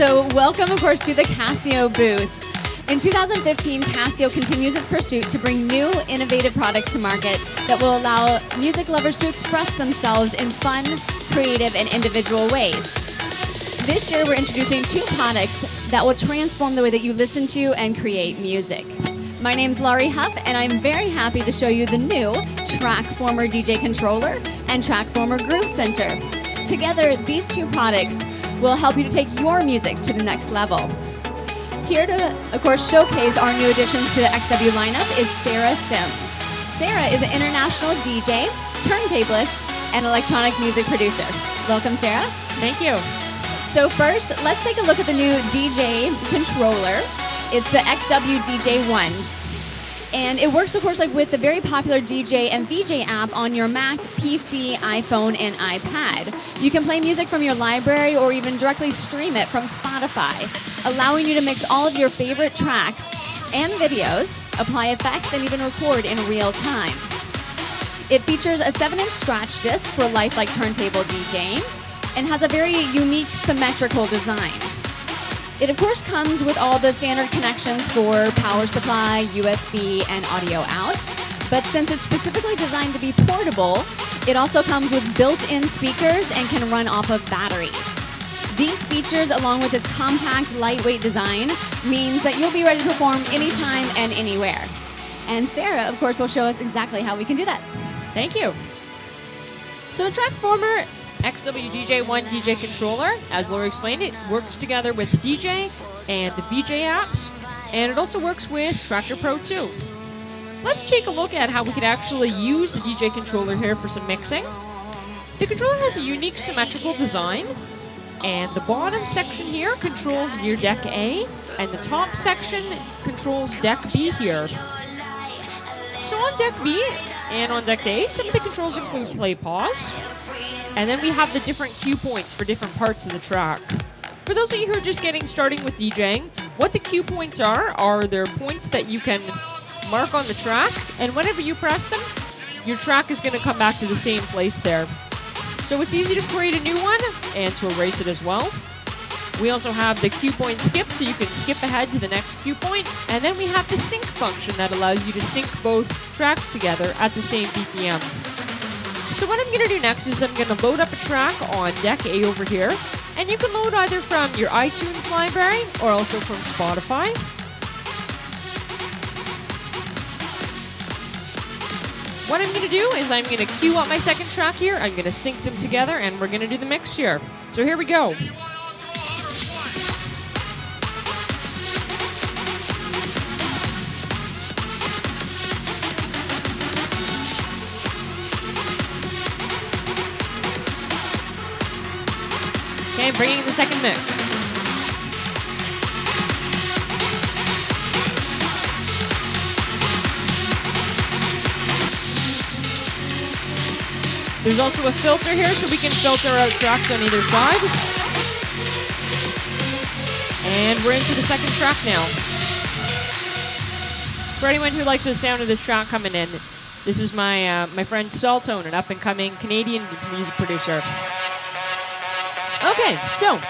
So welcome, of course, to the Casio booth. In 2015, Casio continues its pursuit to bring new, innovative products to market that will allow music lovers to express themselves in fun, creative, and individual ways. This year, we're introducing 2 products that will transform the way that you listen to and create music. My name's Laurie Huff, and I'm very happy to show you the new Trackformer DJ Controller and Trackformer Groove Center. Together, these 2 products will help you to take your music to the next level. Here to, of course, showcase our new additions to the XW lineup is Sara Sims. Sara is an international DJ, turntablist, and electronic music producer. Welcome, Sara. Thank you. So first, let's take a look at the new DJ controller. It's the XW DJ1. And it works, of course, like with the very popular DJ and VJ app on your Mac, PC, iPhone, and iPad. You can play music from your library or even directly stream it from Spotify, allowing you to mix all of your favorite tracks and videos, apply effects, and even record in real time. It features a 7-inch scratch disc for lifelike turntable DJing and has a very unique symmetrical design. It, of course, comes with all the standard connections for power supply, USB, and audio out. But since it's specifically designed to be portable, it also comes with built-in speakers and can run off of batteries. These features, along with its compact, lightweight design, means that you'll be ready to perform anytime and anywhere. And Sara, of course, will show us exactly how we can do that. Thank you. So the Trackformer XWDJ1 DJ controller, as Laurie explained, it works together with the DJ and the VJ apps, and it also works with Tractor Pro 2. Let's take a look at how we can actually use the DJ controller here for some mixing. The controller has a unique symmetrical design, and the bottom section here controls your deck A, and the top section controls deck B here. So on deck B and on deck A, some of the controls include play, pause, and then we have the different cue points for different parts of the track. For those of you who are just getting starting with DJing, what the cue points are they're points that you can mark on the track, and whenever you press them, your track is going to come back to the same place there. So it's easy to create a new one and to erase it as well. We also have the cue point skip, so you can skip ahead to the next cue point, and then we have the sync function that allows you to sync both tracks together at the same BPM. So what I'm going to do next is I'm going to load up a track on deck A over here, and you can load either from your iTunes library or also from Spotify. What I'm going to do is I'm going to queue up my second track here, I'm going to sync them together, and we're going to do the mix here. So here we go. Okay, bringing in the second mix. There's also a filter here, so we can filter out tracks on either side. And we're into the second track now. For anyone who likes the sound of this track coming in, this is my friend Saltone, an up-and-coming Canadian music producer. Okay, so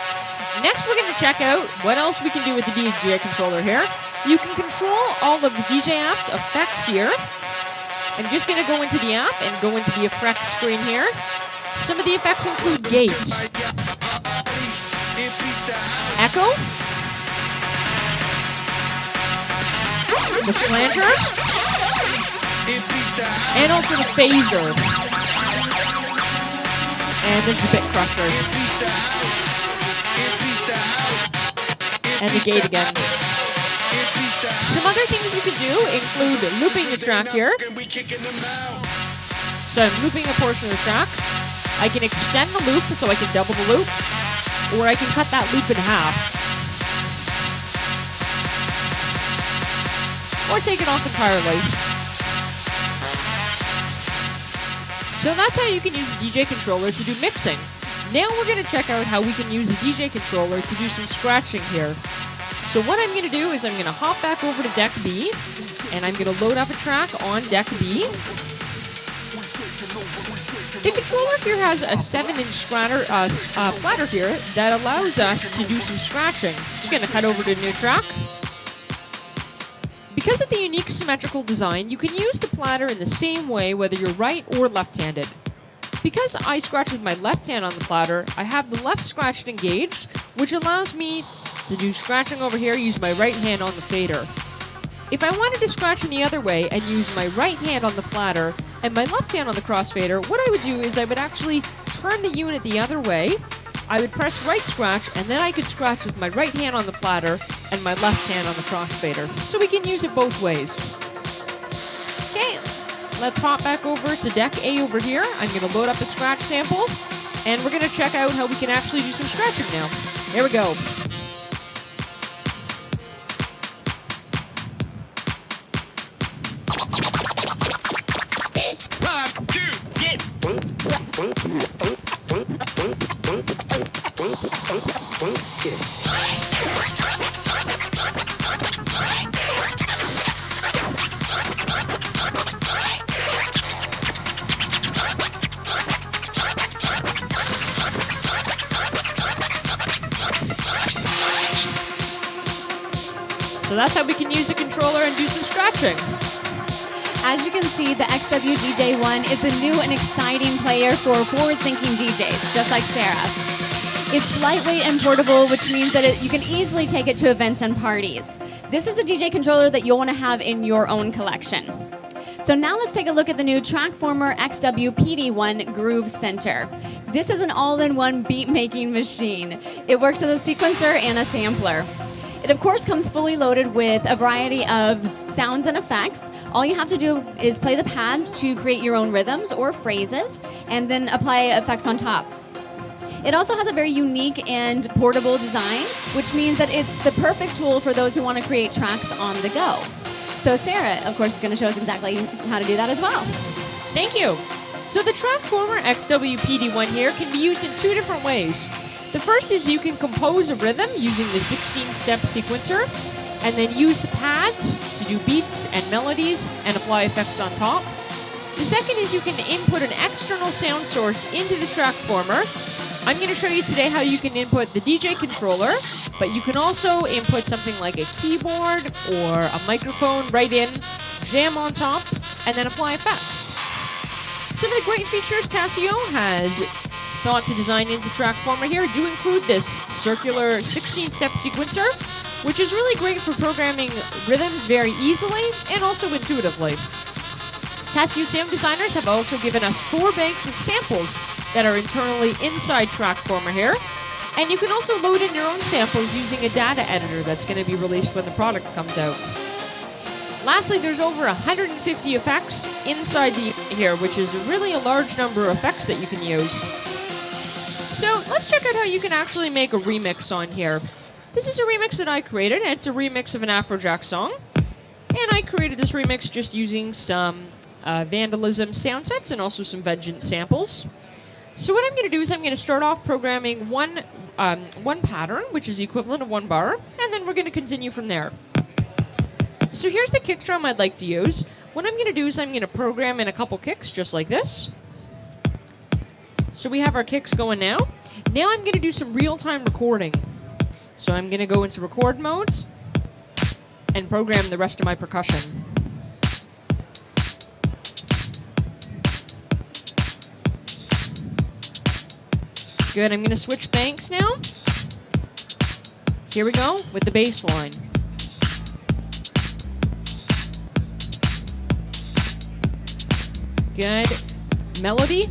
next we're going to check out what else we can do with the DJ controller here. You can control all of the DJ apps effects here. I'm just going to go into the app and go into the effects screen here. Some of the effects include gates, echo, the flanger, and also the phaser. And this is the bit crusher. And the gate again. Some other things you can do include looping the track here. So I'm looping a portion of the track. I can extend the loop, so I can double the loop, or I can cut that loop in half. Or take it off entirely. So that's how you can use the DJ controller to do mixing. Now we're going to check out how we can use the DJ controller to do some scratching here. So what I'm going to do is I'm going to hop back over to deck B, and I'm going to load up a track on deck B. The controller here has a 7-inch platter here that allows us to do some scratching. Just going to cut over to a new track. Because of the unique symmetrical design, you can use the platter in the same way whether you're right or left-handed. Because I scratch with my left hand on the platter, I have the left scratched engaged, which allows me to do scratching over here, use my right hand on the fader. If I wanted to scratch in the other way and use my right hand on the platter and my left hand on the crossfader, what I would do is I would actually turn the unit the other way. I would press right scratch, and then I could scratch with my right hand on the platter and my left hand on the crossfader. So we can use it both ways. Okay, let's hop back over to deck A over here. I'm going to load up a scratch sample, and we're going to check out how we can actually do some scratching now. Here we go. So that's how we can use the controller and do some scratching. As you can see, the XW-DJ1 is a new and exciting player for forward-thinking DJs, just like Sara. It's lightweight and portable, which means that you can easily take it to events and parties. This is a DJ controller that you'll want to have in your own collection. So now let's take a look at the new Trackformer XW PD1 Groove Center. This is an all-in-one beat-making machine. It works as a sequencer and a sampler. It, of course, comes fully loaded with a variety of sounds and effects. All you have to do is play the pads to create your own rhythms or phrases, and then apply effects on top. It also has a very unique and portable design, which means that it's the perfect tool for those who want to create tracks on the go. So Sara, of course, is going to show us exactly how to do that as well. Thank you. So the Trackformer XW PD1 here can be used in two different ways. The first is you can compose a rhythm using the 16-step sequencer, and then use the pads to do beats and melodies and apply effects on top. The second is you can input an external sound source into the Trackformer. I'm going to show you today how you can input the DJ controller, but you can also input something like a keyboard or a microphone right in, jam on top, and then apply effects. Some of the great features Casio has thought to design into Trackformer here do include this circular 16-step sequencer, which is really great for programming rhythms very easily and also intuitively. Casio sound designers have also given us 4 banks of samples that are internally inside Trackformer here, and you can also load in your own samples using a data editor that's going to be released when the product comes out. Lastly, there's over 150 effects inside here, which is really a large number of effects that you can use. So let's check out how you can actually make a remix on here. This is a remix that I created, and it's a remix of an Afrojack song. And I created this remix just using some Vandalism sound sets and also some Vengeance samples. So what I'm going to do is I'm going to start off programming one pattern, which is the equivalent of 1 bar, and then we're going to continue from there. So here's the kick drum I'd like to use. What I'm going to do is I'm going to program in a couple kicks just like this. So we have our kicks going now. Now I'm going to do some real-time recording. So I'm going to go into record modes and program the rest of my percussion. Good, I'm going to switch banks now. Here we go with the bass line. Good. Melody.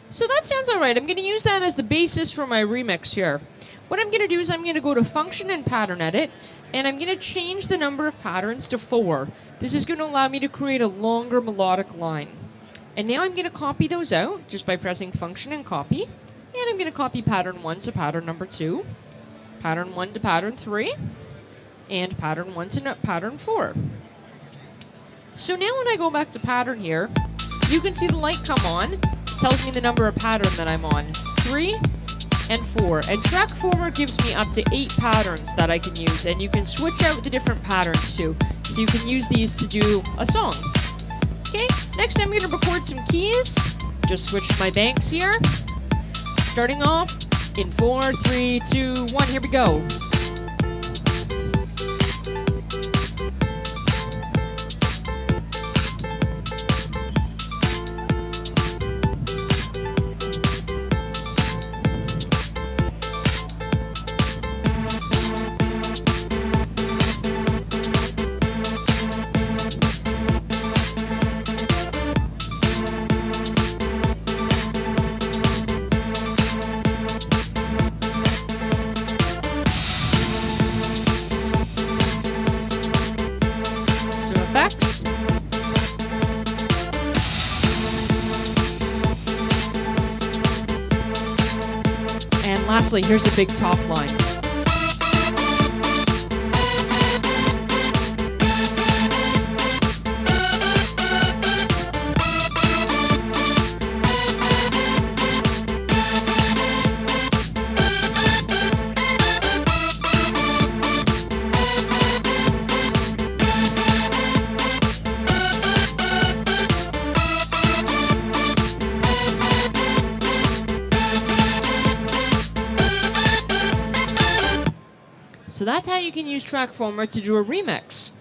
So that sounds alright. I'm going to use that as the basis for my remix here. What I'm going to do is I'm going to go to Function and Pattern Edit, and I'm going to change the number of patterns to 4. This is going to allow me to create a longer melodic line. And now I'm going to copy those out just by pressing Function and Copy. And I'm going to copy pattern 1 to pattern number 2, pattern 1 to pattern 3, and pattern 1 to pattern 4. So now when I go back to pattern here, you can see the light come on. It tells me the number of pattern that I'm on, 3 and 4. And Trackformer gives me up to 8 patterns that I can use, and you can switch out the different patterns too. So you can use these to do a song. Okay, next I'm going to record some keys. Just switch my banks here. Starting off in 4, 3, 2, 1, here we go. Effects. And lastly, here's a big top line. So that's how you can use Trackformer to do a remix.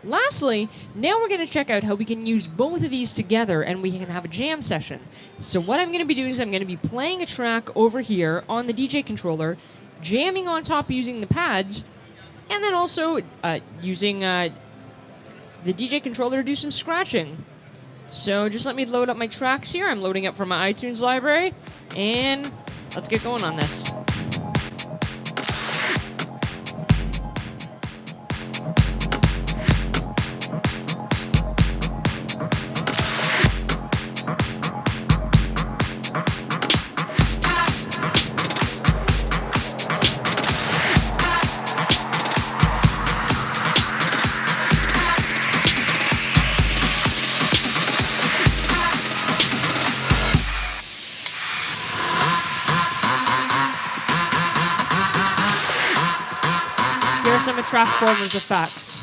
Lastly, now we're going to check out how we can use both of these together and we can have a jam session. So what I'm going to be doing is I'm going to be playing a track over here on the DJ controller, jamming on top using the pads, and then also using the DJ controller to do some scratching. So just let me load up my tracks here. I'm loading up from my iTunes library, and let's get going on this. Here are some of Trackformer's effects.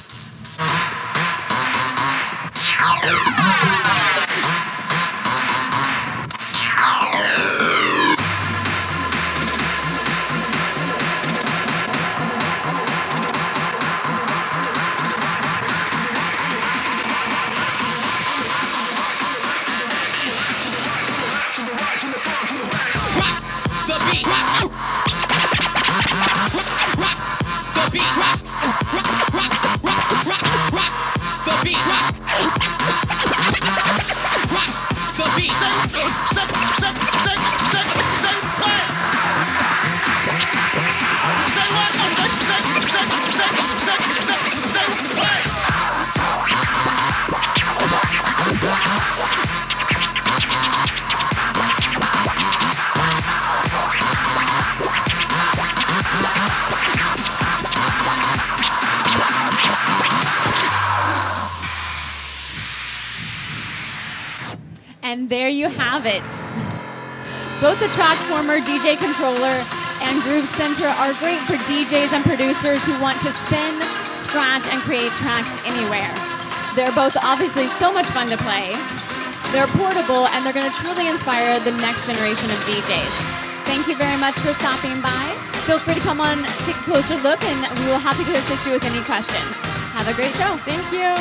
And there you have it. Both the Trackformer DJ controller and Groove Center are great for DJs and producers who want to spin, scratch, and create tracks anywhere. They're both obviously so much fun to play. They're portable, and they're going to truly inspire the next generation of DJs. Thank you very much for stopping by. Feel free to come on, take a closer look, and we will happy to assist you with any questions. Have a great show. Thank you.